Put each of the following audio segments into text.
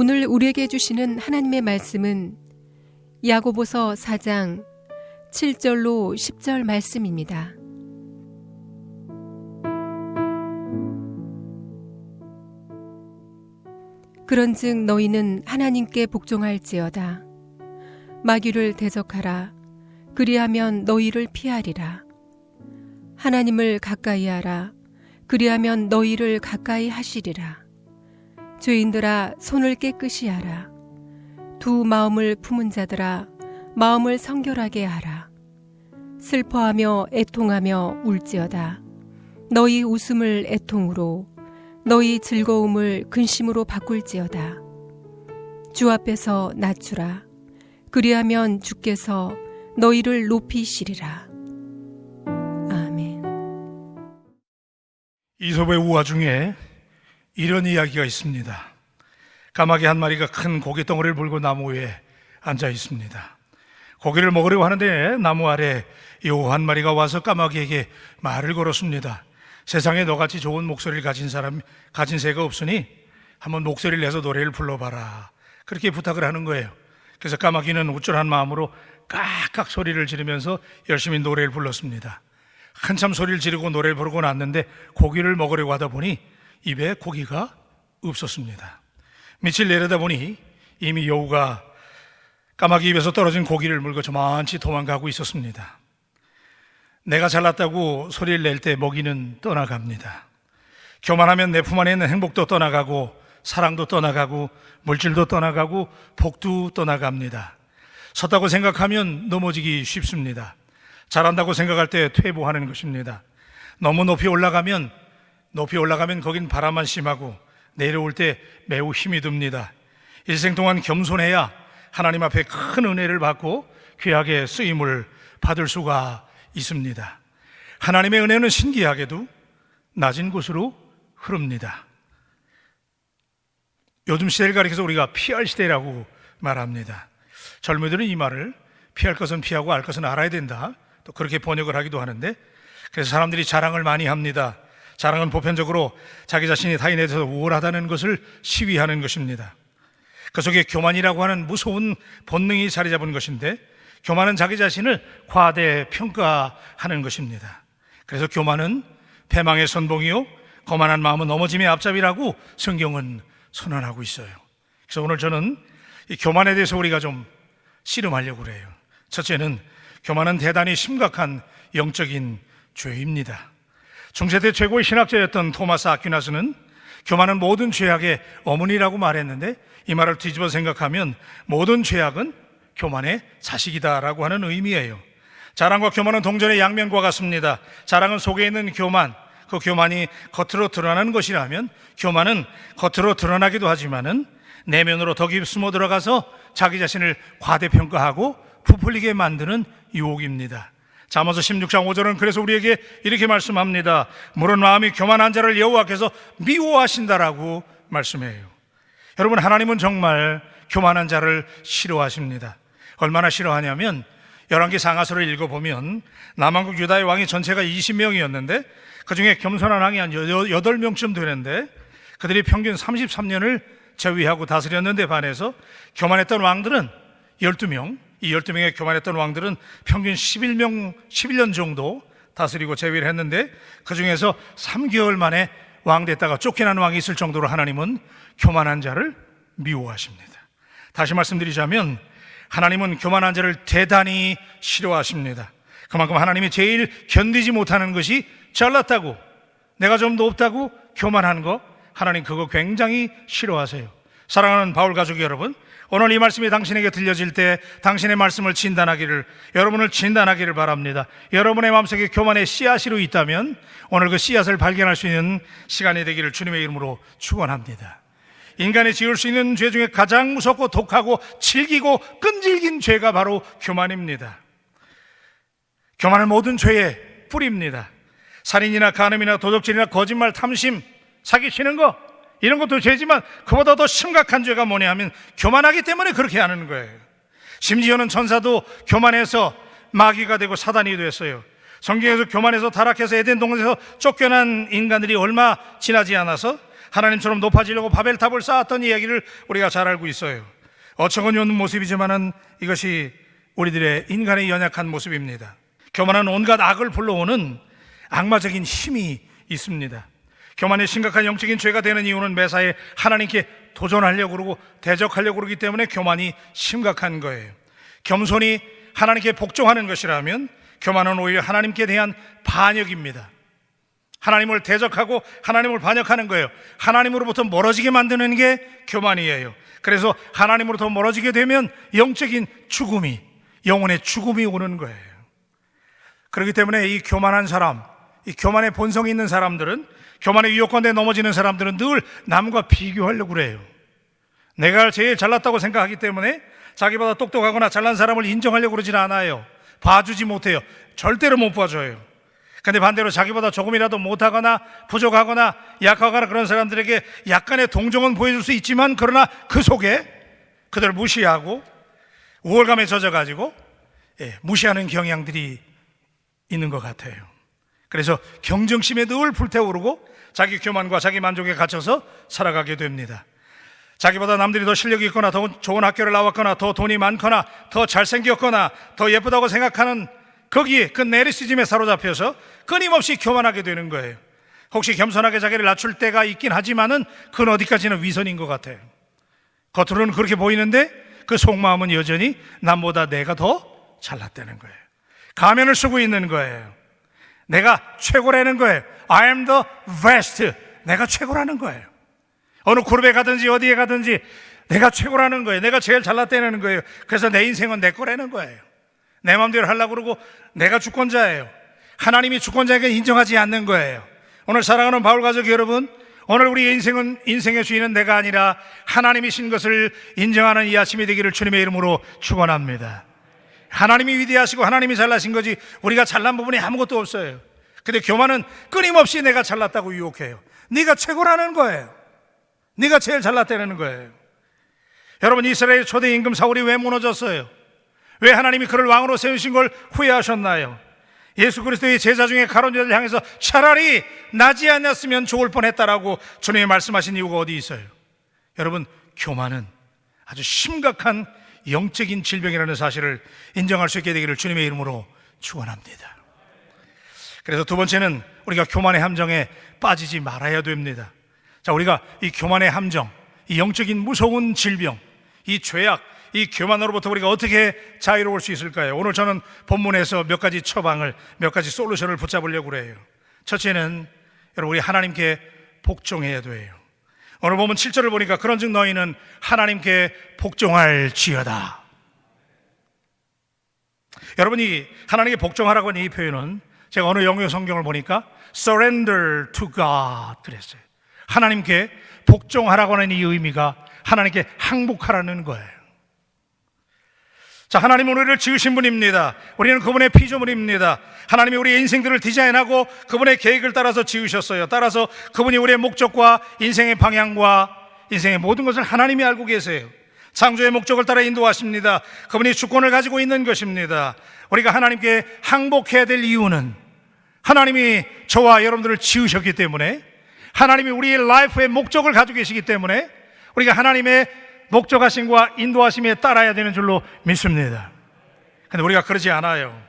오늘 우리에게 주시는 하나님의 말씀은 야고보서 4장 7절로 10절 말씀입니다. 그런즉 너희는 하나님께 복종할지어다. 마귀를 대적하라. 그리하면 너희를 피하리라. 하나님을 가까이 하라. 그리하면 너희를 가까이 하시리라. 죄인들아, 손을 깨끗이 하라. 두 마음을 품은 자들아, 마음을 성결하게 하라. 슬퍼하며 애통하며 울지어다. 너희 웃음을 애통으로, 너희 즐거움을 근심으로 바꿀지어다. 주 앞에서 낮추라. 그리하면 주께서 너희를 높이시리라. 아멘. 이솝의 우화 중에 이런 이야기가 있습니다. 까마귀 한 마리가 큰 고기 덩어리를 물고 나무 위에 앉아 있습니다. 고기를 먹으려고 하는데 나무 아래 여우 한 마리가 와서 까마귀에게 말을 걸었습니다. 세상에 너같이 좋은 목소리를 가진 새가 없으니 한번 목소리를 내서 노래를 불러봐라. 그렇게 부탁을 하는 거예요. 그래서 까마귀는 우쭐한 마음으로 깍깍 소리를 지르면서 열심히 노래를 불렀습니다. 한참 소리를 지르고 노래를 부르고 났는데 고기를 먹으려고 하다 보니 입에 고기가 없었습니다. 밑을 내려다보니 이미 여우가 까마귀 입에서 떨어진 고기를 물고 저만치 도망가고 있었습니다. 내가 잘났다고 소리를 낼 때 먹이는 떠나갑니다. 교만하면 내 품 안에 있는 행복도 떠나가고 사랑도 떠나가고 물질도 떠나가고 복도 떠나갑니다. 섰다고 생각하면 넘어지기 쉽습니다. 잘한다고 생각할 때 퇴보하는 것입니다. 너무 높이 올라가면 거긴 바람만 심하고 내려올 때 매우 힘이 듭니다. 일생 동안 겸손해야 하나님 앞에 큰 은혜를 받고 귀하게 쓰임을 받을 수가 있습니다. 하나님의 은혜는 신기하게도 낮은 곳으로 흐릅니다. 요즘 시대를 가리켜서 우리가 피할 시대라고 말합니다. 젊은이들은 이 말을 피할 것은 피하고 알 것은 알아야 된다, 또 그렇게 번역을 하기도 하는데, 그래서 사람들이 자랑을 많이 합니다. 자랑은 보편적으로 자기 자신이 타인에 대해서 우월하다는 것을 시위하는 것입니다. 그 속에 교만이라고 하는 무서운 본능이 자리 잡은 것인데, 교만은 자기 자신을 과대평가하는 것입니다. 그래서 교만은 패망의 선봉이요 거만한 마음은 넘어짐의 앞잡이라고 성경은 선언하고 있어요. 그래서 오늘 저는 이 교만에 대해서 우리가 좀 씨름하려고 그래요. 첫째는 교만은 대단히 심각한 영적인 죄입니다. 중세대 최고의 신학자였던 토마스 아퀴나스는 교만은 모든 죄악의 어머니라고 말했는데, 이 말을 뒤집어 생각하면 모든 죄악은 교만의 자식이다라고 하는 의미예요. 자랑과 교만은 동전의 양면과 같습니다. 자랑은 속에 있는 교만, 그 교만이 겉으로 드러나는 것이라면 교만은 겉으로 드러나기도 하지만은 내면으로 더 깊이 숨어 들어가서 자기 자신을 과대평가하고 부풀리게 만드는 유혹입니다. 잠언서 16장 5절은 그래서 우리에게 이렇게 말씀합니다. 물은 마음이 교만한 자를 여호와께서 미워하신다라고 말씀해요. 여러분, 하나님은 정말 교만한 자를 싫어하십니다. 얼마나 싫어하냐면 열왕기 상하서를 읽어보면 남왕국 유다의 왕이 전체가 20명이었는데 그중에 겸손한 왕이 한 8명쯤 되는데 그들이 평균 33년을 재위하고 다스렸는데 반해서 교만했던 왕들은 12명, 이 12명의 교만했던 왕들은 평균 11년 정도 다스리고 재위를 했는데 그 중에서 3개월 만에 왕 됐다가 쫓겨난 왕이 있을 정도로 하나님은 교만한 자를 미워하십니다. 다시 말씀드리자면 하나님은 교만한 자를 대단히 싫어하십니다. 그만큼 하나님이 제일 견디지 못하는 것이 잘났다고, 내가 좀 더 없다고 교만한 거, 하나님 그거 굉장히 싫어하세요. 사랑하는 바울 가족 여러분, 오늘 이 말씀이 당신에게 들려질 때 당신의 말씀을 여러분을 진단하기를 바랍니다. 여러분의 마음속에 교만의 씨앗이로 있다면 오늘 그 씨앗을 발견할 수 있는 시간이 되기를 주님의 이름으로 축원합니다. 인간이 지을 수 있는 죄 중에 가장 무섭고 독하고 질기고 끈질긴 죄가 바로 교만입니다. 교만은 모든 죄의 뿌리입니다. 살인이나 간음이나 도적질이나 거짓말, 탐심, 사기치는 거, 이런 것도 죄지만 그보다 더 심각한 죄가 뭐냐 하면 교만하기 때문에 그렇게 하는 거예요. 심지어는 천사도 교만해서 마귀가 되고 사단이 됐어요. 성경에서 교만해서 타락해서 에덴 동산에서 쫓겨난 인간들이 얼마 지나지 않아서 하나님처럼 높아지려고 바벨탑을 쌓았던 이야기를 우리가 잘 알고 있어요. 어처구니 없는 모습이지만은 이것이 우리들의 인간의 연약한 모습입니다. 교만은 온갖 악을 불러오는 악마적인 힘이 있습니다. 교만이 심각한 영적인 죄가 되는 이유는 매사에 하나님께 도전하려고 그러고 대적하려고 그러기 때문에 교만이 심각한 거예요. 겸손이 하나님께 복종하는 것이라면 교만은 오히려 하나님께 대한 반역입니다. 하나님을 대적하고 하나님을 반역하는 거예요. 하나님으로부터 멀어지게 만드는 게 교만이에요. 그래서 하나님으로부터 멀어지게 되면 영적인 죽음이, 영혼의 죽음이 오는 거예요. 그렇기 때문에 이 교만한 사람, 이 교만의 본성이 있는 사람들은, 교만의 유혹 가운데 넘어지는 사람들은 늘 남과 비교하려고 그래요. 내가 제일 잘났다고 생각하기 때문에 자기보다 똑똑하거나 잘난 사람을 인정하려고 그러진 않아요. 봐주지 못해요. 절대로 못 봐줘요. 근데 반대로 자기보다 조금이라도 못하거나 부족하거나 약하거나 그런 사람들에게 약간의 동정은 보여줄 수 있지만, 그러나 그 속에 그들을 무시하고 우월감에 젖어가지고 무시하는 경향들이 있는 것 같아요. 그래서 경쟁심에 늘 불태우르고 자기 교만과 자기 만족에 갇혀서 살아가게 됩니다. 자기보다 남들이 더 실력이 있거나 더 좋은 학교를 나왔거나 더 돈이 많거나 더 잘생겼거나 더 예쁘다고 생각하는 거기에, 그 내리시즘에 사로잡혀서 끊임없이 교만하게 되는 거예요. 혹시 겸손하게 자기를 낮출 때가 있긴 하지만은 그건 어디까지나 위선인 것 같아요. 겉으로는 그렇게 보이는데 그 속마음은 여전히 남보다 내가 더 잘났다는 거예요. 가면을 쓰고 있는 거예요. 내가 최고라는 거예요. I am the best. 내가 최고라는 거예요. 어느 그룹에 가든지 어디에 가든지 내가 최고라는 거예요. 내가 제일 잘났다는 거예요. 그래서 내 인생은 내 거라는 거예요. 내 마음대로 하려고 그러고 내가 주권자예요. 하나님이 주권자에게 인정하지 않는 거예요. 오늘 사랑하는 바울 가족 여러분, 오늘 우리의 인생의 주인은 내가 아니라 하나님이신 것을 인정하는 이 아침이 되기를 주님의 이름으로 축원합니다. 하나님이 위대하시고 하나님이 잘나신 거지 우리가 잘난 부분이 아무것도 없어요. 근데 교만은 끊임없이 내가 잘났다고 유혹해요. 네가 최고라는 거예요. 네가 제일 잘났다는 거예요. 여러분, 이스라엘 초대 임금 사울이 왜 무너졌어요? 왜 하나님이 그를 왕으로 세우신 걸 후회하셨나요? 예수 그리스도의 제자 중에 가룟 유다를 향해서 차라리 나지 않았으면 좋을 뻔했다라고 주님이 말씀하신 이유가 어디 있어요? 여러분, 교만은 아주 심각한 영적인 질병이라는 사실을 인정할 수 있게 되기를 주님의 이름으로 축원합니다. 그래서 두 번째는 우리가 교만의 함정에 빠지지 말아야 됩니다. 자, 우리가 이 교만의 함정, 이 영적인 무서운 질병, 이 죄악, 이 교만으로부터 우리가 어떻게 자유로울 수 있을까요? 오늘 저는 본문에서 몇 가지 처방을, 몇 가지 솔루션을 붙잡으려고 그래요. 첫째는 여러분, 우리 하나님께 복종해야 돼요. 오늘 보면 7절을 보니까 그런즉 너희는 하나님께 복종할지어다. 여러분이 하나님께 복종하라고 하는 이 표현은 제가 어느 영어 성경을 보니까 surrender to God 그랬어요. 하나님께 복종하라고 하는 이 의미가 하나님께 항복하라는 거예요. 자, 하나님은 우리를 지으신 분입니다. 우리는 그분의 피조물입니다. 하나님이 우리의 인생들을 디자인하고 그분의 계획을 따라서 지으셨어요. 따라서 그분이 우리의 목적과 인생의 방향과 인생의 모든 것을 하나님이 알고 계세요. 창조의 목적을 따라 인도하십니다. 그분이 주권을 가지고 있는 것입니다. 우리가 하나님께 항복해야 될 이유는 하나님이 저와 여러분들을 지으셨기 때문에, 하나님이 우리의 라이프의 목적을 가지고 계시기 때문에 우리가 하나님의 목적하심과 인도하심에 따라야 되는 줄로 믿습니다. 그런데 우리가 그러지 않아요.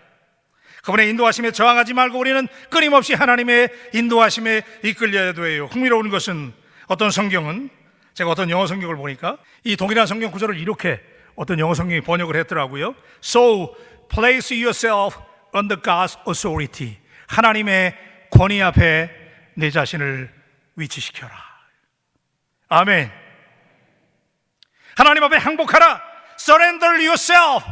그분의 인도하심에 저항하지 말고 우리는 끊임없이 하나님의 인도하심에 이끌려야 돼요. 흥미로운 것은 어떤 성경은, 제가 어떤 영어 성경을 보니까 이 동일한 성경 구절을 이렇게 어떤 영어 성경이 번역을 했더라고요. So place yourself under God's authority. 하나님의 권위 앞에 내 자신을 위치시켜라. 아멘. 하나님 앞에 항복하라. Surrender yourself.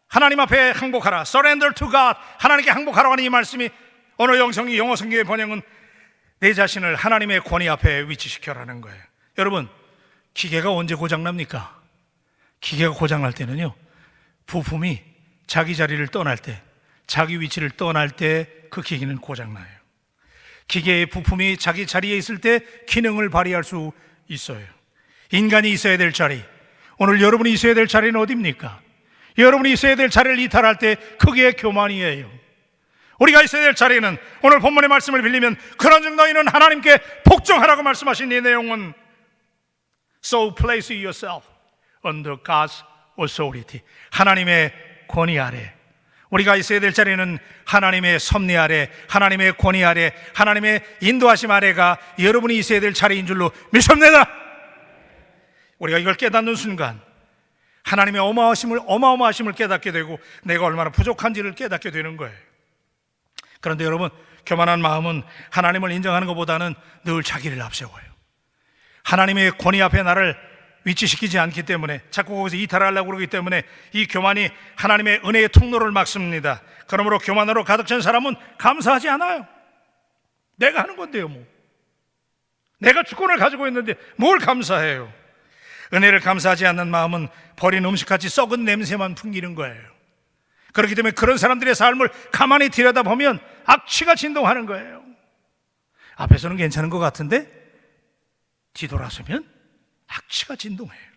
하나님 앞에 항복하라. Surrender to God. 하나님께 항복하라고 하는 이 말씀이 어느 영어 성경의 번역은 내 자신을 하나님의 권위 앞에 위치시켜라는 거예요. 여러분, 기계가 언제 고장납니까? 기계가 고장날 때는요, 부품이 자기 자리를 떠날 때, 자기 위치를 떠날 때 그 기계는 고장나요. 기계의 부품이 자기 자리에 있을 때 기능을 발휘할 수 있어요. 인간이 있어야 될 자리, 오늘 여러분이 있어야 될 자리는 어디입니까? 여러분이 있어야 될 자리를 이탈할 때 그게 교만이에요. 우리가 있어야 될 자리는 오늘 본문의 말씀을 빌리면 그런즉 너희는 하나님께 복종하라고 말씀하신 이 내용은 So place yourself under God's authority. 하나님의 권위 아래. 우리가 있어야 될 자리는 하나님의 섭리 아래, 하나님의 권위 아래, 하나님의 인도하심 아래가 여러분이 있어야 될 자리인 줄로 믿습니다. 우리가 이걸 깨닫는 순간 하나님의 어마어마하심을 깨닫게 되고 내가 얼마나 부족한지를 깨닫게 되는 거예요. 그런데 여러분, 교만한 마음은 하나님을 인정하는 것보다는 늘 자기를 앞세워요. 하나님의 권위 앞에 나를 위치시키지 않기 때문에, 자꾸 거기서 이탈하려고 그러기 때문에 이 교만이 하나님의 은혜의 통로를 막습니다. 그러므로 교만으로 가득 찬 사람은 감사하지 않아요. 내가 하는 건데요, 뭐. 내가 주권을 가지고 있는데 뭘 감사해요. 은혜를 감사하지 않는 마음은 버린 음식같이 썩은 냄새만 풍기는 거예요. 그렇기 때문에 그런 사람들의 삶을 가만히 들여다보면 악취가 진동하는 거예요. 앞에서는 괜찮은 것 같은데 뒤돌아서면 악취가 진동해요.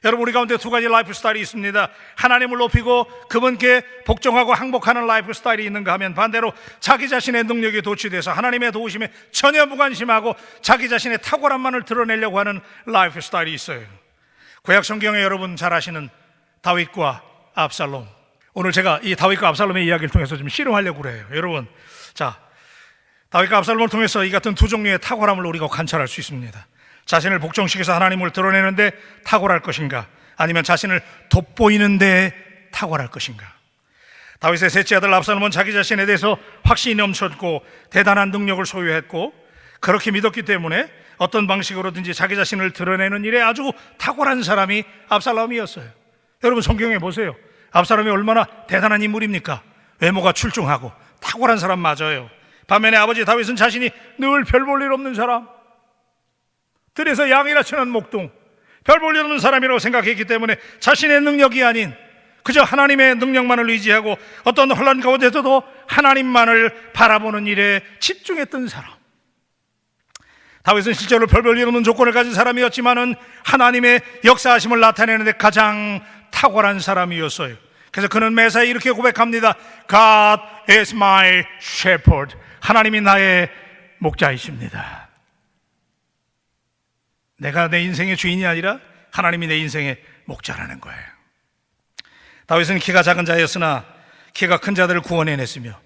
여러분, 우리 가운데 두 가지 라이프 스타일이 있습니다. 하나님을 높이고 그분께 복종하고 항복하는 라이프 스타일이 있는가 하면, 반대로 자기 자신의 능력에 도취돼서 하나님의 도우심에 전혀 무관심하고 자기 자신의 탁월함만을 드러내려고 하는 라이프 스타일이 있어요. 구약 성경에 여러분 잘 아시는 다윗과 압살롬. 오늘 제가 이 다윗과 압살롬의 이야기를 통해서 좀 실험하려고 그래요. 여러분, 자, 다윗과 압살롬을 통해서 이 같은 두 종류의 탁월함을 우리가 관찰할 수 있습니다. 자신을 복종시켜서 하나님을 드러내는데 탁월할 것인가, 아니면 자신을 돋보이는데 탁월할 것인가. 다윗의 셋째 아들 압살롬은 자기 자신에 대해서 확신이 넘쳤고 대단한 능력을 소유했고, 그렇게 믿었기 때문에 어떤 방식으로든지 자기 자신을 드러내는 일에 아주 탁월한 사람이 압살롬이었어요. 여러분, 성경에 보세요. 압살롬이 얼마나 대단한 인물입니까? 외모가 출중하고 탁월한 사람 맞아요. 반면에 아버지 다윗은 자신이 늘 별 볼 일 없는 사람, 들에서 양이라 치는 목동, 별 볼 일 없는 사람이라고 생각했기 때문에 자신의 능력이 아닌 그저 하나님의 능력만을 의지하고 어떤 혼란 가운데서도 하나님만을 바라보는 일에 집중했던 사람. 다윗은 실제로 별 볼 일 없는 조건을 가진 사람이었지만은 하나님의 역사하심을 나타내는 데 가장 탁월한 사람이었어요. 그래서 그는 매사에 이렇게 고백합니다. God is my shepherd. 하나님이 나의 목자이십니다. 내가 내 인생의 주인이 아니라 하나님이 내 인생의 목자라는 거예요. 다윗은 키가 작은 자였으나 키가 큰 자들을 구원해냈으며,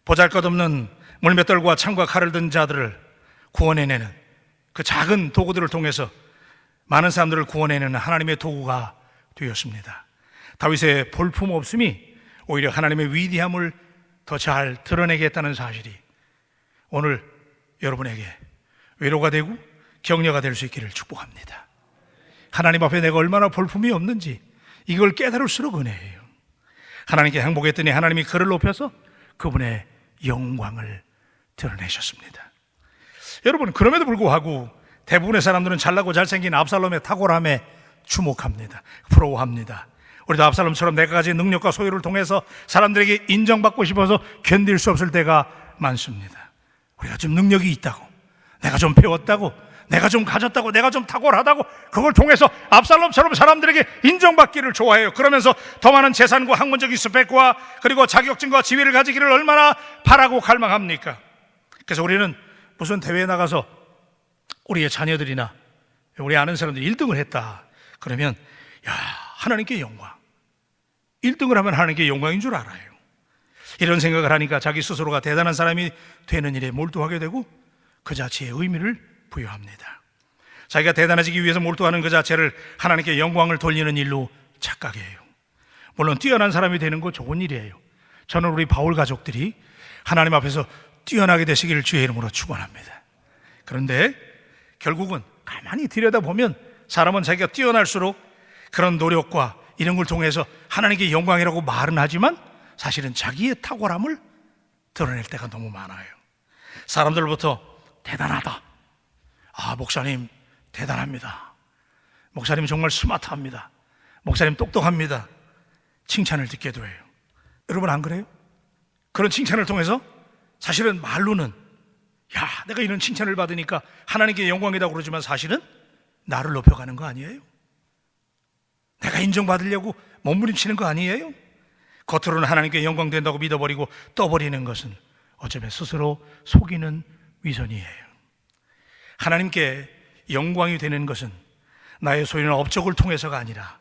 보잘것없는 물맷돌과 창과 칼을 든 자들을 구원해내는 그 작은 도구들을 통해서 많은 사람들을 구원해내는 하나님의 도구가 되었습니다. 다윗의 볼품없음이 오히려 하나님의 위대함을 더 잘 드러내게 했다는 사실이 오늘 여러분에게 위로가 되고 격려가 될 수 있기를 축복합니다. 하나님 앞에 내가 얼마나 볼품이 없는지 이걸 깨달을수록 은혜예요. 하나님께 항복했더니 하나님이 그를 높여서 그분의 영광을 드러내셨습니다. 여러분, 그럼에도 불구하고 대부분의 사람들은 잘나고 잘생긴 압살롬의 탁월함에 주목합니다. 부러워합니다. 우리도 압살롬처럼 내가 가진 능력과 소유를 통해서 사람들에게 인정받고 싶어서 견딜 수 없을 때가 많습니다. 우리가 좀 능력이 있다고, 내가 좀 배웠다고, 내가 좀 가졌다고, 내가 좀 탁월하다고, 그걸 통해서 압살롬처럼 사람들에게 인정받기를 좋아해요. 그러면서 더 많은 재산과 학문적인 스펙과 그리고 자격증과 지위를 가지기를 얼마나 바라고 갈망합니까? 그래서 우리는 무슨 대회에 나가서 우리의 자녀들이나 우리 아는 사람들이 1등을 했다 그러면, 야, 하나님께 영광. 1등을 하면 하나님께 영광인 줄 알아요. 이런 생각을 하니까 자기 스스로가 대단한 사람이 되는 일에 몰두하게 되고 그 자체의 의미를 부여합니다. 자기가 대단해지기 위해서 몰두하는 그 자체를 하나님께 영광을 돌리는 일로 착각해요. 물론 뛰어난 사람이 되는 거 좋은 일이에요. 저는 우리 바울 가족들이 하나님 앞에서 뛰어나게 되시기를 주의 이름으로 축원합니다. 그런데 결국은 가만히 들여다보면 사람은 자기가 뛰어날수록 그런 노력과 이런 걸 통해서 하나님께 영광이라고 말은 하지만 사실은 자기의 탁월함을 드러낼 때가 너무 많아요. 사람들로부터 대단하다, 아, 목사님 대단합니다, 목사님 정말 스마트합니다, 목사님 똑똑합니다, 칭찬을 듣게도 해요. 여러분 안 그래요? 그런 칭찬을 통해서 사실은 말로는 야, 내가 이런 칭찬을 받으니까 하나님께 영광이라고 그러지만 사실은 나를 높여가는 거 아니에요? 내가 인정받으려고 몸부림치는 거 아니에요? 겉으로는 하나님께 영광 된다고 믿어버리고 떠버리는 것은 어쩌면 스스로 속이는 위선이에요. 하나님께 영광이 되는 것은 나의 소유나 업적을 통해서가 아니라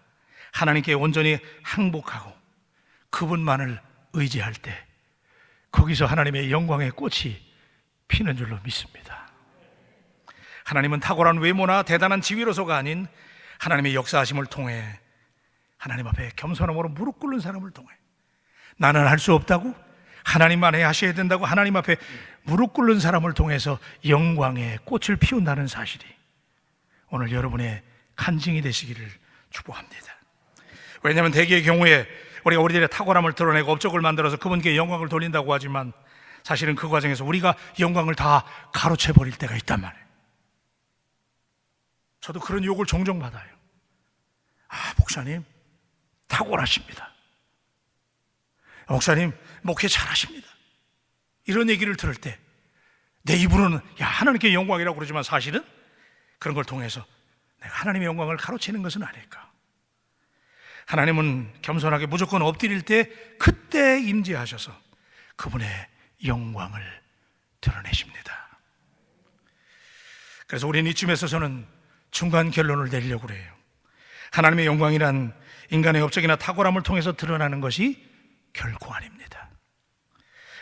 하나님께 온전히 항복하고 그분만을 의지할 때 거기서 하나님의 영광의 꽃이 피는 줄로 믿습니다. 하나님은 탁월한 외모나 대단한 지위로서가 아닌 하나님의 역사하심을 통해 하나님 앞에 겸손함으로 무릎 꿇는 사람을 통해 나는 할 수 없다고 하나님만 하셔야 된다고 하나님 앞에 무릎 꿇는 사람을 통해서 영광의 꽃을 피운다는 사실이 오늘 여러분의 간증이 되시기를 축복합니다. 왜냐하면 대개의 경우에 우리가 우리들의 탁월함을 드러내고 업적을 만들어서 그분께 영광을 돌린다고 하지만 사실은 그 과정에서 우리가 영광을 다 가로채 버릴 때가 있단 말이에요. 저도 그런 욕을 종종 받아요. 목사님 탁월하십니다. 목사님 목회 잘하십니다. 이런 얘기를 들을 때 내 입으로는 하나님께 영광이라고 그러지만 사실은 그런 걸 통해서 내가 하나님의 영광을 가로채는 것은 아닐까. 하나님은 겸손하게 무조건 엎드릴 때 그때 임재하셔서 그분의 영광을 드러내십니다. 그래서 우리는 이쯤에서 저는 중간 결론을 내리려고 그래요. 하나님의 영광이란 인간의 업적이나 탁월함을 통해서 드러나는 것이 결코 아닙니다.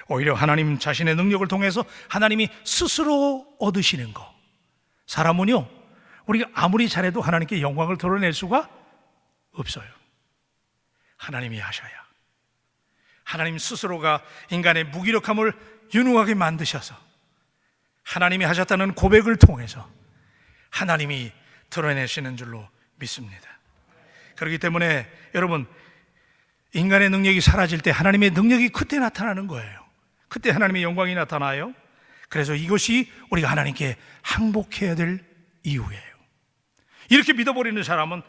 오히려 하나님 자신의 능력을 통해서 하나님이 스스로 얻으시는 것. 사람은요, 우리가 아무리 잘해도 하나님께 영광을 드러낼 수가 없어요. 하나님이 하셔야, 하나님 스스로가 인간의 무기력함을 유능하게 만드셔서 하나님이 하셨다는 고백을 통해서 하나님이 드러내시는 줄로 믿습니다. 그렇기 때문에 여러분, 인간의 능력이 사라질 때 하나님의 능력이 그때 나타나는 거예요. 그때 하나님의 영광이 나타나요. 그래서 이것이 우리가 하나님께 항복해야 될 이유예요. 이렇게 믿어버리는 사람은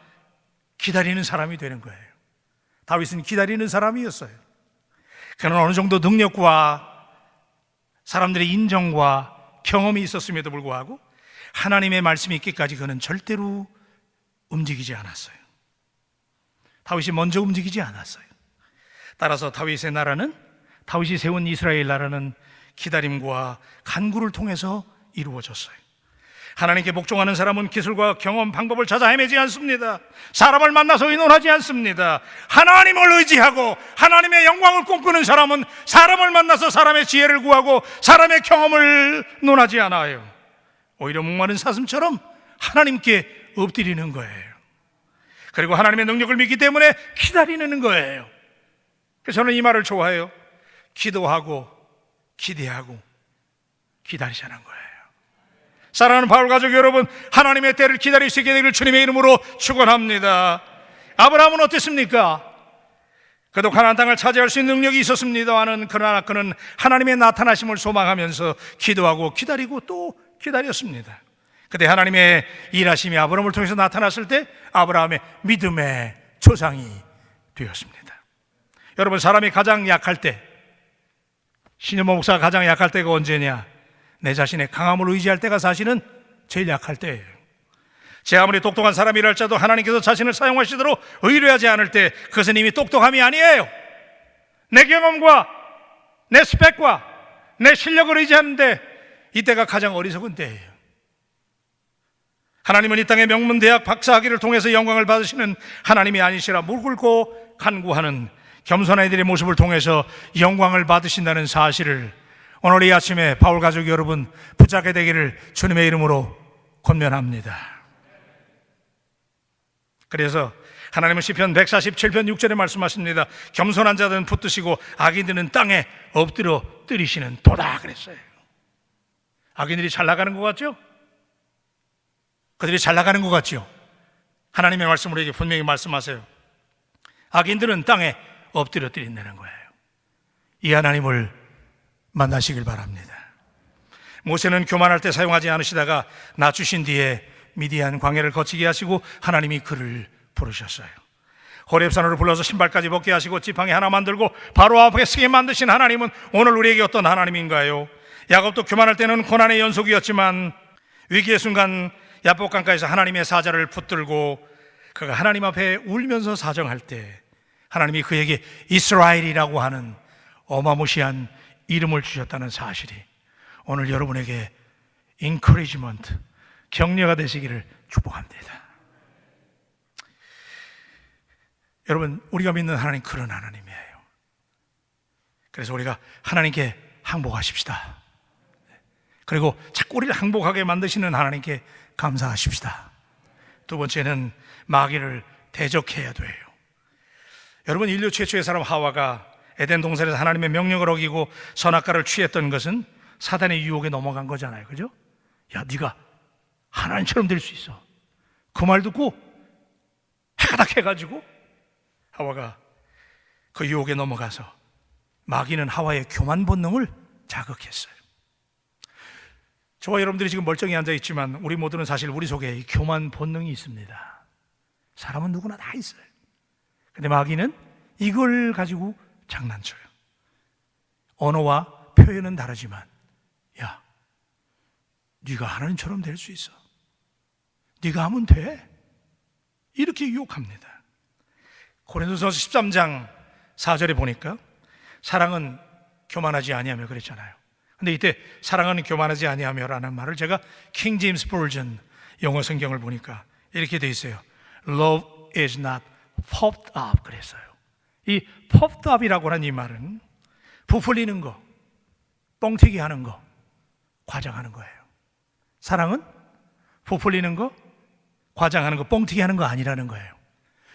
기다리는 사람이 되는 거예요. 다윗은 기다리는 사람이었어요. 그는 어느 정도 능력과 사람들의 인정과 경험이 있었음에도 불구하고 하나님의 말씀이 있기까지 그는 절대로 움직이지 않았어요. 다윗이 먼저 움직이지 않았어요. 따라서 다윗의 나라는, 다윗이 세운 이스라엘 나라는 기다림과 간구를 통해서 이루어졌어요. 하나님께 복종하는 사람은 기술과 경험, 방법을 찾아 헤매지 않습니다. 사람을 만나서 의논하지 않습니다. 하나님을 의지하고 하나님의 영광을 꿈꾸는 사람은 사람을 만나서 사람의 지혜를 구하고 사람의 경험을 논하지 않아요. 오히려 목마른 사슴처럼 하나님께 엎드리는 거예요. 그리고 하나님의 능력을 믿기 때문에 기다리는 거예요. 그래서 저는 이 말을 좋아해요. 기도하고 기대하고 기다리자는 거예요. 사랑하는 바울 가족 여러분, 하나님의 때를 기다릴 수 있게 되기를 주님의 이름으로 축원합니다. 아브라함은 어땠습니까? 그도 가나안 땅을 차지할 수 있는 능력이 있었습니다마는 그러나 그는 하나님의 나타나심을 소망하면서 기도하고 기다리고 또 기다렸습니다. 그때 하나님의 일하심이 아브라함을 통해서 나타났을 때 아브라함의 믿음의 조상이 되었습니다. 여러분, 사람이 가장 약할 때, 신현모 목사가 가장 약할 때가 언제냐? 내 자신의 강함을 의지할 때가 사실은 제일 약할 때예요. 제 아무리 똑똑한 사람이라 할지라도 하나님께서 자신을 사용하시도록 의뢰하지 않을 때 그것은 이미 똑똑함이 아니에요. 내 경험과 내 스펙과 내 실력을 의지하는데 이때가 가장 어리석은 때예요. 하나님은 이 땅의 명문대학 박사학위를 통해서 영광을 받으시는 하나님이 아니시라 무릎 꿇고 간구하는 겸손한 이들의 모습을 통해서 영광을 받으신다는 사실을 오늘 이 아침에 바울 가족 여러분 붙잡게 되기를 주님의 이름으로 권면합니다. 그래서 하나님은 시편 147편 6절에 말씀하십니다. 겸손한 자들은 붙드시고 악인들은 땅에 엎드려 뜨리시는 도다 그랬어요. 악인들이 잘 나가는 것 같죠? 그들이 잘 나가는 것 같죠? 하나님의 말씀을 우리에게 분명히 말씀하세요. 악인들은 땅에 엎드려 뜨린다는 거예요. 이 하나님을 만나시길 바랍니다. 모세는 교만할 때 사용하지 않으시다가 낮추신 뒤에 미디안 광야를 거치게 하시고 하나님이 그를 부르셨어요. 호렙산으로 불러서 신발까지 벗게 하시고 지팡이 하나 만들고 바로 앞에 서게 만드신 하나님은 오늘 우리에게 어떤 하나님인가요? 야곱도 교만할 때는 고난의 연속이었지만 위기의 순간 야복강가에서 하나님의 사자를 붙들고 그가 하나님 앞에 울면서 사정할 때 하나님이 그에게 이스라엘이라고 하는 어마무시한 이름을 주셨다는 사실이 오늘 여러분에게 encouragement, 격려가 되시기를 축복합니다. 여러분, 우리가 믿는 하나님 그런 하나님이에요. 그래서 우리가 하나님께 항복하십시다. 그리고 자꾸 우리를 항복하게 만드시는 하나님께 감사하십시다. 두 번째는 마귀를 대적해야 돼요. 여러분, 인류 최초의 사람 하와가 에덴 동산에서 하나님의 명령을 어기고 선악과를 취했던 것은 사단의 유혹에 넘어간 거잖아요. 그죠? 야, 네가 하나님처럼 될 수 있어. 그 말 듣고 해가닥해가지고 하와가 그 유혹에 넘어가서 마귀는 하와의 교만 본능을 자극했어요. 저와 여러분들이 지금 멀쩡히 앉아있지만 우리 모두는 사실 우리 속에 이 교만 본능이 있습니다. 사람은 누구나 다 있어요. 근데 마귀는 이걸 가지고 장난쳐요. 언어와 표현은 다르지만 야, 네가 하나님처럼 될 수 있어. 네가 하면 돼. 이렇게 유혹합니다. 고린도전서 13장 4절에 보니까 사랑은 교만하지 아니하며 그랬잖아요. 근데 이때 사랑은 교만하지 아니하며라는 말을 제가 킹 제임스 버전 영어 성경을 보니까 이렇게 돼 있어요. Love is not puffed up 그랬어요. 이 puffed up이라고 하는 이 말은 부풀리는 거, 뻥튀기 하는 거, 과장하는 거예요. 사랑은 부풀리는 거, 과장하는 거, 뻥튀기 하는 거 아니라는 거예요.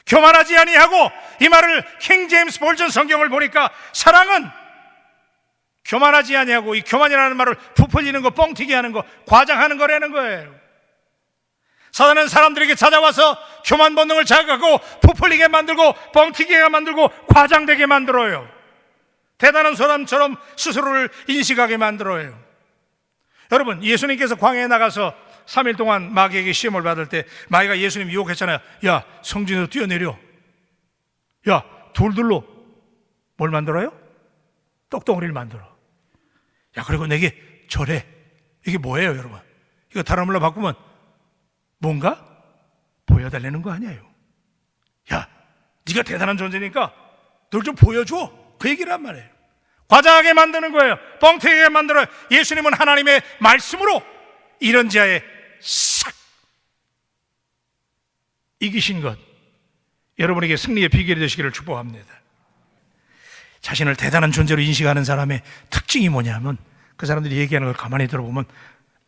교만하지 아니하고, 이 말을 킹 제임스 버전 성경을 보니까 사랑은 교만하지 아니하고, 이 교만이라는 말을 부풀리는 거, 뻥튀기 하는 거, 과장하는 거라는 거예요. 사단은 사람들에게 찾아와서 교만 본능을 자극하고 부풀리게 만들고 뻥튀기게 만들고 과장되게 만들어요. 대단한 사람처럼 스스로를 인식하게 만들어요. 여러분, 예수님께서 광야에 나가서 3일 동안 마귀에게 시험을 받을 때 마귀가 예수님 유혹했잖아요. 야, 성전으로 뛰어내려. 야, 돌들로 뭘 만들어요? 떡덩어리를 만들어. 야, 그리고 내게 절해. 이게 뭐예요, 여러분? 이거 다른 말로 바꾸면 뭔가 보여달라는 거 아니에요. 야, 네가 대단한 존재니까 널 좀 보여줘. 그 얘기를 한 말이에요. 과장하게 만드는 거예요. 뻥튀기게 만들어요. 예수님은 하나님의 말씀으로 이런 자에 싹 이기신 것, 여러분에게 승리의 비결이 되시기를 축복합니다. 자신을 대단한 존재로 인식하는 사람의 특징이 뭐냐면 그 사람들이 얘기하는 걸 가만히 들어보면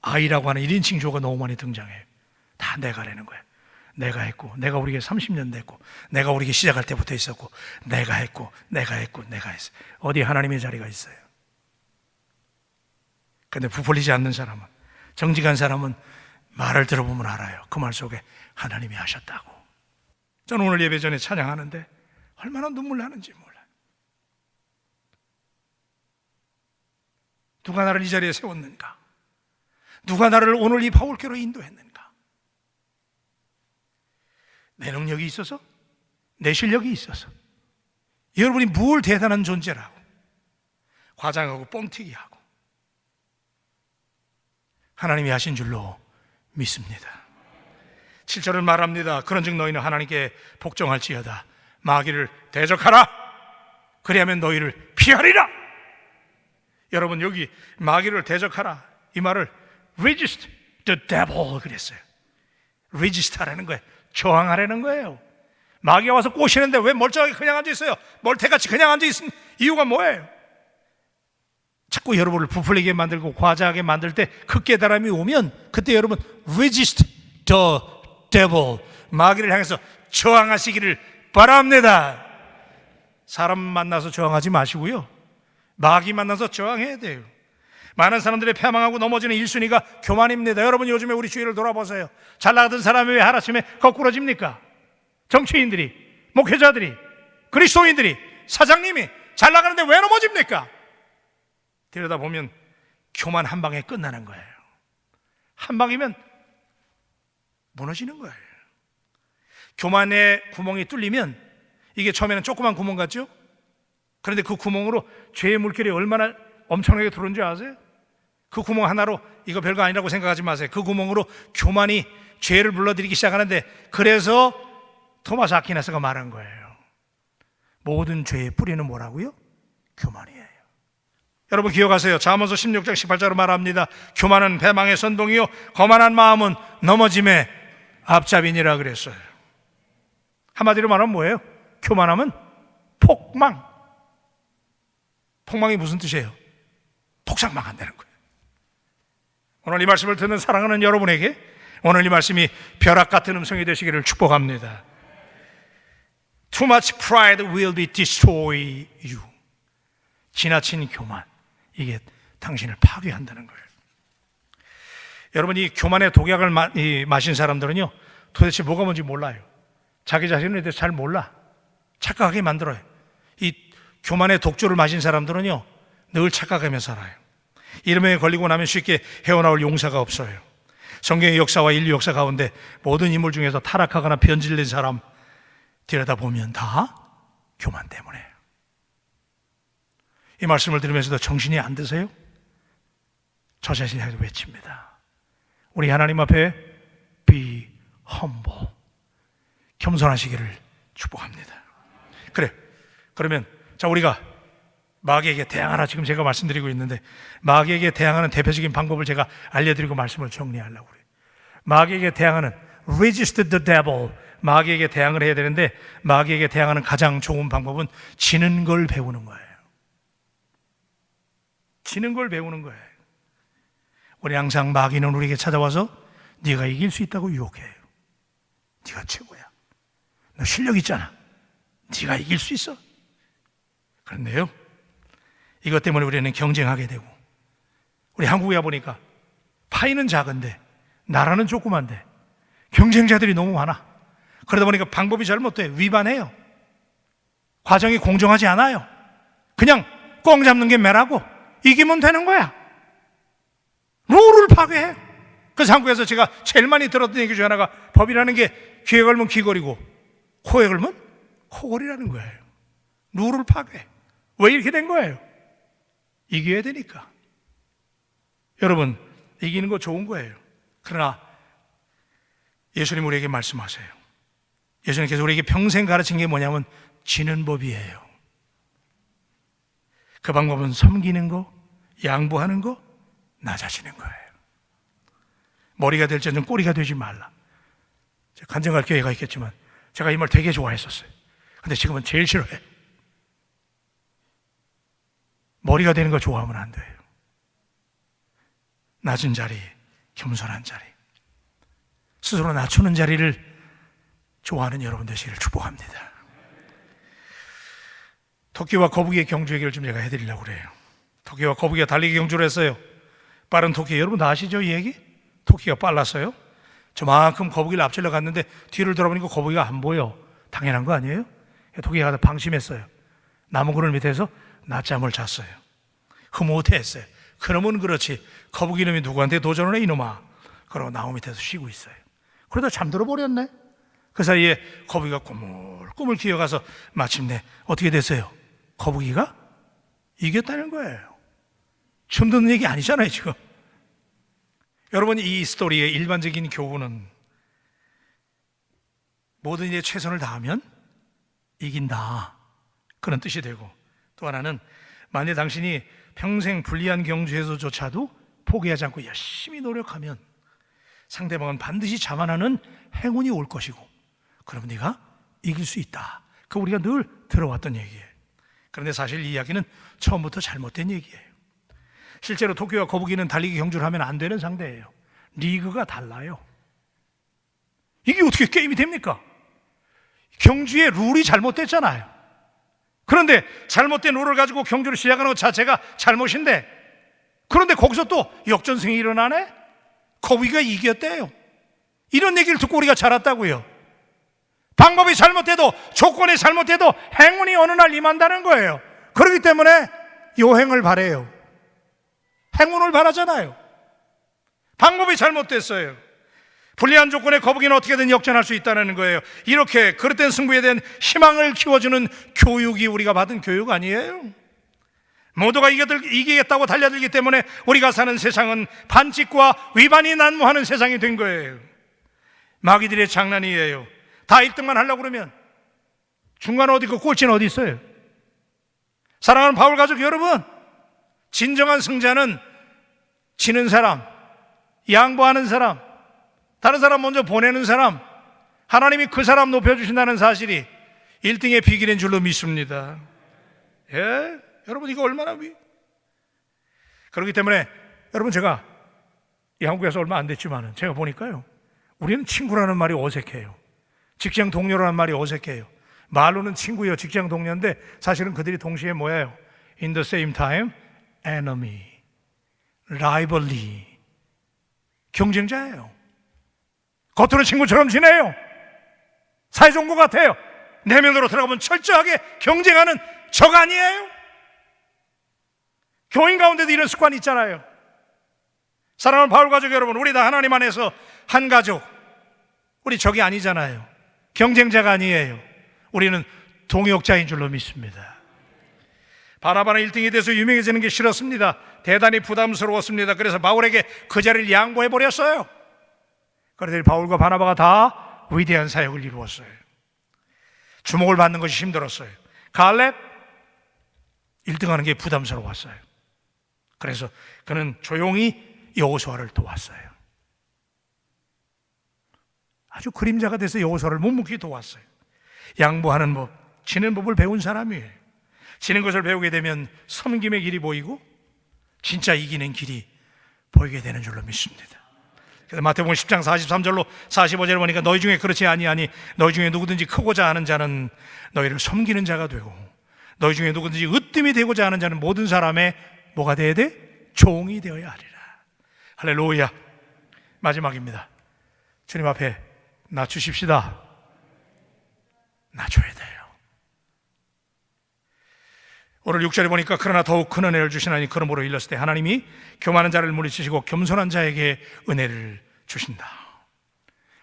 I라고 하는 1인칭 조가 너무 많이 등장해요. 다 내가라는 거예요. 내가 했고, 내가 우리에게 30년 됐고, 내가 우리에게 시작할 때부터 있었고, 내가 했고, 내가 했고, 내가 했어요. 어디 하나님의 자리가 있어요. 근데 부풀리지 않는 사람은, 정직한 사람은 말을 들어보면 알아요. 그 말 속에 하나님이 하셨다고. 저는 오늘 예배 전에 찬양하는데 얼마나 눈물 나는지 몰라요. 누가 나를 이 자리에 세웠는가? 누가 나를 오늘 이 바울교로 인도했는가? 내 능력이 있어서? 내 실력이 있어서? 여러분이 뭘 대단한 존재라고 과장하고 뻥튀기하고 하나님이 하신 줄로 믿습니다. 7절은 말합니다. 그런즉 너희는 하나님께 복종할지어다. 마귀를 대적하라. 그리하면 너희를 피하리라. 여러분, 여기 마귀를 대적하라, 이 말을 resist the devil 그랬어요. resist하라는 거예요. 저항하라는 거예요. 마귀가 와서 꼬시는데 왜 멀쩡하게 그냥 앉아 있어요? 멀태같이 그냥 앉아 있은 이유가 뭐예요? 자꾸 여러분을 부풀리게 만들고 과장하게 만들 때 그 깨달음이 오면 그때 여러분 resist the devil, 마귀를 향해서 저항하시기를 바랍니다. 사람 만나서 저항하지 마시고요, 마귀 만나서 저항해야 돼요. 많은 사람들의 패망하고 넘어지는 1순위가 교만입니다. 여러분, 요즘에 우리 주위를 돌아보세요. 잘 나가던 사람이 왜 하루아침에 거꾸러집니까? 정치인들이, 목회자들이, 그리스도인들이, 사장님이 잘 나가는데 왜 넘어집니까? 들여다보면 교만 한 방에 끝나는 거예요. 한 방이면 무너지는 거예요. 교만의 구멍이 뚫리면 이게 처음에는 조그만 구멍 같죠? 그런데 그 구멍으로 죄의 물결이 얼마나 엄청나게 들어오는 줄 아세요? 그 구멍 하나로 이거 별거 아니라고 생각하지 마세요. 그 구멍으로 교만이 죄를 불러들이기 시작하는데, 그래서 토마스 아퀴나스가 말한 거예요. 모든 죄의 뿌리는 뭐라고요? 교만이에요. 여러분 기억하세요. 잠언서 16장 18절로 말합니다. 교만은 배망의 선동이요 거만한 마음은 넘어짐의 앞잡이니라 그랬어요. 한마디로 말하면 뭐예요? 교만하면 폭망. 폭망이 무슨 뜻이에요? 폭삭 망한다는 거예요. 오늘 이 말씀을 듣는 사랑하는 여러분에게 오늘 이 말씀이 벼락 같은 음성이 되시기를 축복합니다. Too much pride will be destroy you. 지나친 교만, 이게 당신을 파괴한다는 거예요. 여러분, 이 교만의 독약을 마신 사람들은요, 도대체 뭐가 뭔지 몰라요. 자기 자신에 대해서 잘 몰라. 착각하게 만들어요. 이 교만의 독주를 마신 사람들은요, 늘 착각하며 살아요. 이름에 걸리고 나면 쉽게 헤어나올 용사가 없어요. 성경의 역사와 인류 역사 가운데 모든 인물 중에서 타락하거나 변질된 사람 들여다보면 다 교만 때문에. 이 말씀을 들으면서도 정신이 안 드세요? 저 자신에게 외칩니다. 우리 하나님 앞에 be humble, 겸손하시기를 축복합니다. 그래, 그러면 자, 우리가 마귀에게 대항하라, 지금 제가 말씀드리고 있는데 마귀에게 대항하는 대표적인 방법을 제가 알려드리고 말씀을 정리하려고 그래요. 마귀에게 대항하는 resist the devil, 마귀에게 대항을 해야 되는데 마귀에게 대항하는 가장 좋은 방법은 지는 걸 배우는 거예요. 지는 걸 배우는 거예요. 우리 항상 마귀는 우리에게 찾아와서 네가 이길 수 있다고 유혹해요. 네가 최고야, 너 실력 있잖아, 네가 이길 수 있어. 그런데요, 이것 때문에 우리는 경쟁하게 되고, 우리 한국에 보니까 파이는 작은데 나라는 조그만데 경쟁자들이 너무 많아. 그러다 보니까 방법이 잘못돼, 위반해요. 과정이 공정하지 않아요. 그냥 꽁 잡는 게 매라고 이기면 되는 거야. 룰을 파괴해. 그래서 한국에서 제가 제일 많이 들었던 얘기 중에 하나가, 법이라는 게 귀에 걸면 귀걸이고 코에 걸면 코걸이라는 거예요. 룰을 파괴해. 왜 이렇게 된 거예요? 이겨야 되니까. 여러분, 이기는 거 좋은 거예요. 그러나 예수님 우리에게 말씀하세요. 예수님께서 우리에게 평생 가르친 게 뭐냐면 지는 법이에요. 그 방법은 섬기는 거, 양보하는 거, 낮아지는 거예요. 머리가 될지는 꼬리가 되지 말라. 간증할 기회가 있겠지만 제가 이 말 되게 좋아했었어요. 근데 지금은 제일 싫어해. 머리가 되는 거 좋아하면 안 돼요. 낮은 자리, 겸손한 자리, 스스로 낮추는 자리를 좋아하는 여러분 되시기를 축복합니다. 토끼와 거북이의 경주 얘기를 좀 제가 해드리려고 그래요. 토끼와 거북이가 달리기 경주를 했어요. 빠른 토끼, 여러분 다 아시죠 이 얘기? 토끼가 빨랐어요. 저만큼 거북이를 앞질러 갔는데 뒤를 돌아보니까 거북이가 안 보여. 당연한 거 아니에요? 토끼가 가서 방심했어요. 나무 그늘 밑에서 낮잠을 잤어요. 흐뭇해했어요. 그러면 그렇지, 거북이 놈이 누구한테 도전을 해 이놈아. 그러고 나무 밑에서 쉬고 있어요. 그러다 잠들어 버렸네. 그 사이에 거북이가 꾸물꾸물 기어가서 마침내 어떻게 됐어요? 거북이가 이겼다는 거예요. 처음 듣는 얘기 아니잖아요 지금. 여러분, 이 스토리의 일반적인 교훈은 모든 일에 최선을 다하면 이긴다, 그런 뜻이 되고, 또 하나는 만약 당신이 평생 불리한 경주에서조차도 포기하지 않고 열심히 노력하면 상대방은 반드시 자만하는 행운이 올 것이고, 그러면 네가 이길 수 있다. 그 우리가 늘 들어왔던 얘기예요. 그런데 사실 이 이야기는 처음부터 잘못된 얘기예요. 실제로 토끼와 거북이는 달리기 경주를 하면 안 되는 상대예요. 리그가 달라요. 이게 어떻게 게임이 됩니까? 경주의 룰이 잘못됐잖아요. 그런데 잘못된 룰을 가지고 경주를 시작하는 것 자체가 잘못인데, 그런데 거기서 또 역전승이 일어나네? 거북이가 이겼대요. 이런 얘기를 듣고 우리가 자랐다고요. 방법이 잘못돼도, 조건이 잘못돼도 행운이 어느 날 임한다는 거예요. 그렇기 때문에 요행을 바래요. 행운을 바라잖아요. 방법이 잘못됐어요. 불리한 조건에 거북이는 어떻게든 역전할 수 있다는 거예요. 이렇게 그릇된 승부에 대한 희망을 키워주는 교육이 우리가 받은 교육 아니에요? 모두가 이기겠다고 달려들기 때문에 우리가 사는 세상은 반칙과 위반이 난무하는 세상이 된 거예요. 마귀들의 장난이에요. 다 1등만 하려고 그러면 중간 어디 있고 꼴찌는 어디 있어요? 사랑하는 바울 가족 여러분, 진정한 승자는 지는 사람, 양보하는 사람, 다른 사람 먼저 보내는 사람, 하나님이 그 사람 높여주신다는 사실이 1등의 비결인 줄로 믿습니다. 예? 여러분 이거 얼마나 그렇기 때문에 여러분, 제가 이 한국에서 얼마 안 됐지만 제가 보니까요, 우리는 친구라는 말이 어색해요. 직장 동료라는 말이 어색해요. 말로는 친구예요, 직장 동료인데 사실은 그들이 동시에 뭐예요? In the same time, enemy, rivalry, 경쟁자예요. 겉으로 친구처럼 지내요. 사이좋은 것 같아요. 내면으로 들어가면 철저하게 경쟁하는 적 아니에요? 교인 가운데도 이런 습관이 있잖아요. 사랑하는 바울 가족 여러분, 우리 다 하나님 안에서 한 가족, 우리 적이 아니잖아요. 경쟁자가 아니에요. 우리는 동역자인 줄로 믿습니다. 바나바는 1등이 돼서 유명해지는 게 싫었습니다. 대단히 부담스러웠습니다. 그래서 바울에게 그 자리를 양보해버렸어요. 그런데 바울과 바나바가 다 위대한 사역을 이루었어요. 주목을 받는 것이 힘들었어요. 갈렙 1등하는 게 부담스러웠어요. 그래서 그는 조용히 여호수아를 도왔어요. 아주 그림자가 돼서 여호수아를 묵묵히 도왔어요. 양보하는 법, 지는 법을 배운 사람이에요. 지는 것을 배우게 되면 섬김의 길이 보이고 진짜 이기는 길이 보이게 되는 줄로 믿습니다. 그래서 마태복음 10장 43절로 45절을 보니까 너희 중에 그렇지 아니하니 너희 중에 누구든지 크고자 하는 자는 너희를 섬기는 자가 되고 너희 중에 누구든지 으뜸이 되고자 하는 자는 모든 사람의 뭐가 되어야 돼? 종이 되어야 하리라. 할렐루야. 마지막입니다. 주님 앞에 낮추십시다. 낮춰야 돼요. 오늘 6절에 보니까 그러나 더욱 큰 은혜를 주시나니 그러므로 일렀을 때 하나님이 교만한 자를 물리치시고 겸손한 자에게 은혜를 주신다.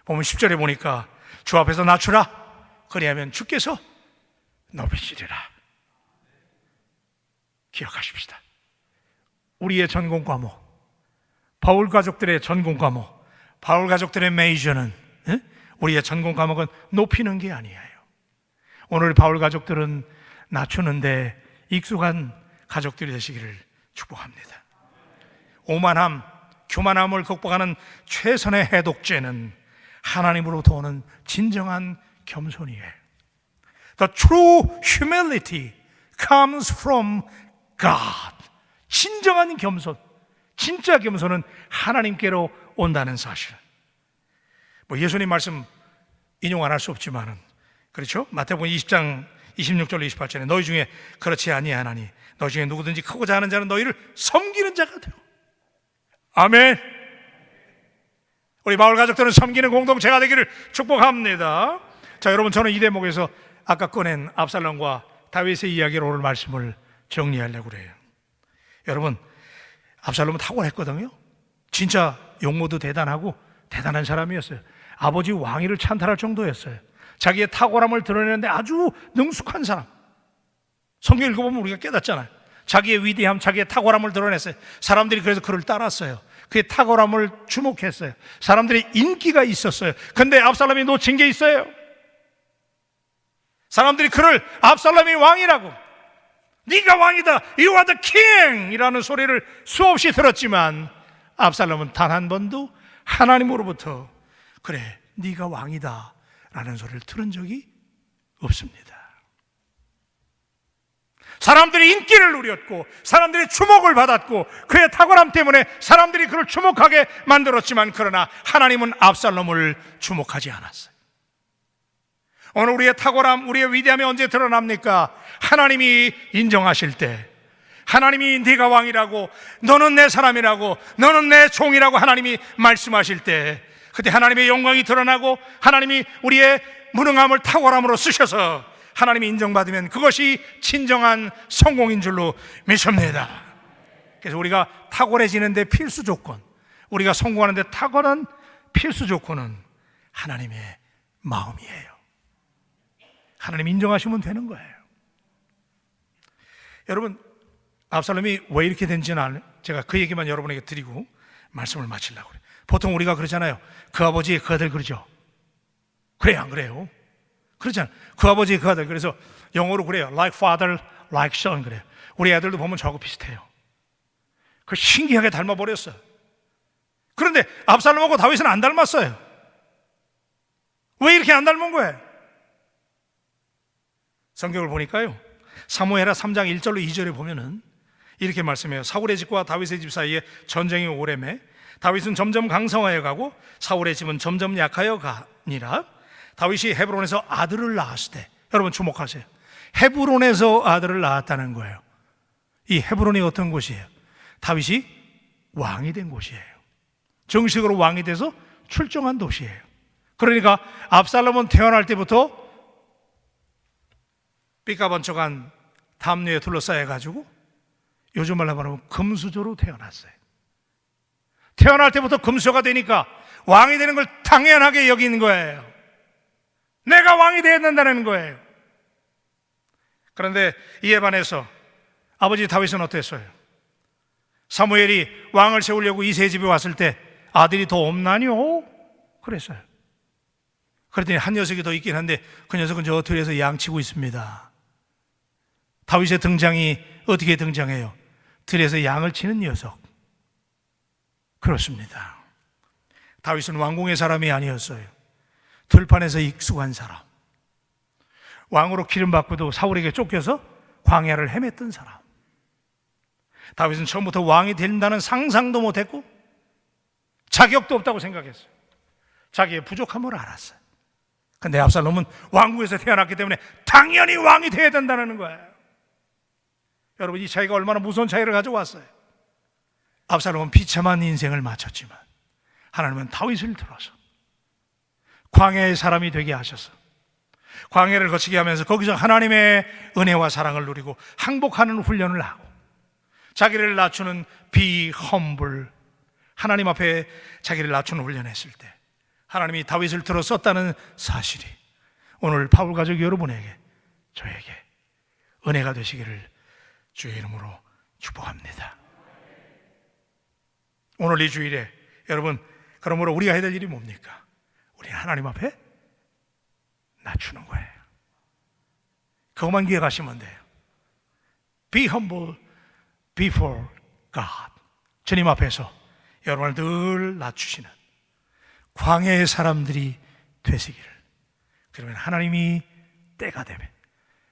보면 10절에 보니까 주 앞에서 낮추라. 그리하면 주께서 높이시리라. 기억하십시다. 우리의 전공 과목, 바울 가족들의 전공 과목, 바울 가족들의 메이저는 우리의 전공 과목은 높이는 게 아니에요. 오늘 바울 가족들은 낮추는데 익숙한 가족들이 되시기를 축복합니다. 오만함, 교만함을 극복하는 최선의 해독제는 하나님으로부터 오는 진정한 겸손이에요. The true humility comes from God. 진정한 겸손, 진짜 겸손은 하나님께로 온다는 사실. 예수님 말씀 인용 안 할 수 없지만은, 그렇죠? 마태복음 20장 26절로 28절에 너희 중에 그렇지 아니하나니 너희 중에 누구든지 크고자 하는 자는 너희를 섬기는 자가 되고. 아멘. 우리 마을 가족들은 섬기는 공동체가 되기를 축복합니다. 자, 여러분, 저는 이 대목에서 아까 꺼낸 압살롬과 다윗의 이야기로 오늘 말씀을 정리하려고 그래요. 여러분, 압살롬은 탁월했거든요. 진짜 용모도 대단하고 대단한 사람이었어요. 아버지 왕위를 찬탈할 정도였어요. 자기의 탁월함을 드러내는데 아주 능숙한 사람. 성경 읽어보면 우리가 깨닫잖아요. 자기의 위대함, 자기의 탁월함을 드러냈어요. 사람들이 그래서 그를 따랐어요. 그의 탁월함을 주목했어요. 사람들이 인기가 있었어요. 근데 압살롬이 놓친 게 있어요. 사람들이 그를 압살롬이 왕이라고, 네가 왕이다, You are the king 이라는 소리를 수없이 들었지만 압살롬은 단 한 번도 하나님으로부터 그래, 네가 왕이다 라는 소리를 들은 적이 없습니다. 사람들이 인기를 누렸고 사람들이 주목을 받았고 그의 탁월함 때문에 사람들이 그를 주목하게 만들었지만, 그러나 하나님은 압살롬을 주목하지 않았어요. 오늘 우리의 탁월함, 우리의 위대함이 언제 드러납니까? 하나님이 인정하실 때, 하나님이 네가 왕이라고, 너는 내 사람이라고, 너는 내 종이라고 하나님이 말씀하실 때, 그때 하나님의 영광이 드러나고 하나님이 우리의 무능함을 탁월함으로 쓰셔서 하나님이 인정받으면 그것이 진정한 성공인 줄로 믿습니다. 그래서 우리가 탁월해지는데 필수 조건, 우리가 성공하는데 탁월한 필수 조건은 하나님의 마음이에요. 하나님 인정하시면 되는 거예요. 여러분, 압살롬이 왜 이렇게 된지는 제가 그 얘기만 여러분에게 드리고 말씀을 마치려고 그래요. 보통 우리가 그러잖아요. 그 아버지 그 아들 그러죠. 그래요, 안 그래요? 그렇잖아요. 그 아버지, 그 아들. 그래서 영어로 그래요. Like father, like son 그래요. 우리 애들도 보면 저하고 비슷해요. 그 신기하게 닮아버렸어요. 그런데 압살롬하고 다윗은 안 닮았어요. 왜 이렇게 안 닮은 거예요? 성경을 보니까요, 사무엘하 3장 1절로 2절에 보면은 이렇게 말씀해요. 사울의 집과 다윗의 집 사이에 전쟁이 오래매 다윗은 점점 강성하여 가고 사울의 집은 점점 약하여 가니라. 다윗이 헤브론에서 아들을 낳았을 때, 여러분 주목하세요. 헤브론에서 아들을 낳았다는 거예요. 이 헤브론이 어떤 곳이에요? 다윗이 왕이 된 곳이에요. 정식으로 왕이 돼서 출정한 도시예요. 그러니까 압살롬은 태어날 때부터 삐까번쩍한 담요에 둘러싸여가지고 요즘 말로 말하면 금수저로 태어났어요. 태어날 때부터 금수저가 되니까 왕이 되는 걸 당연하게 여기는 거예요. 내가 왕이 되어야 된다는 거예요. 그런데 이에 반해서 아버지 다윗은 어땠어요? 사무엘이 왕을 세우려고 이새의 집에 왔을 때 아들이 더 없나뇨? 그랬어요. 그랬더니 한 녀석이 더 있긴 한데 그 녀석은 저 들에서 양치고 있습니다. 다윗의 등장이 어떻게 등장해요? 들에서 양을 치는 녀석. 그렇습니다. 다윗은 왕궁의 사람이 아니었어요. 들판에서 익숙한 사람. 왕으로 기름받고도 사울에게 쫓겨서 광야를 헤맸던 사람. 다윗은 처음부터 왕이 된다는 상상도 못했고 자격도 없다고 생각했어요. 자기의 부족함을 알았어요. 근데 압살롬은 왕궁에서 태어났기 때문에 당연히 왕이 되어야 된다는 거예요. 여러분, 이 차이가 얼마나 무서운 차이를 가져왔어요. 압살롬은 비참한 인생을 마쳤지만 하나님은 다윗을 들어서 광야의 사람이 되게 하셔서 광야를 거치게 하면서 거기서 하나님의 은혜와 사랑을 누리고 항복하는 훈련을 하고 자기를 낮추는 be humble, 하나님 앞에 자기를 낮추는 훈련을 했을 때 하나님이 다윗을 들어 썼다는 사실이 오늘 바울 가족 여러분에게, 저에게 은혜가 되시기를 주의 이름으로 축복합니다. 오늘 이 주일에 여러분, 그러므로 우리가 해야 될 일이 뭡니까? 우리 하나님 앞에 낮추는 거예요. 그것만 기억하시면 돼요. Be humble before God. 주님 앞에서 여러분을 늘 낮추시는 광야의 사람들이 되시기를. 그러면 하나님이 때가 되면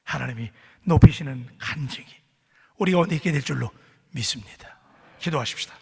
하나님이 높이시는 간증이 우리 가운데 있게 될 줄로 믿습니다. 기도하십시다.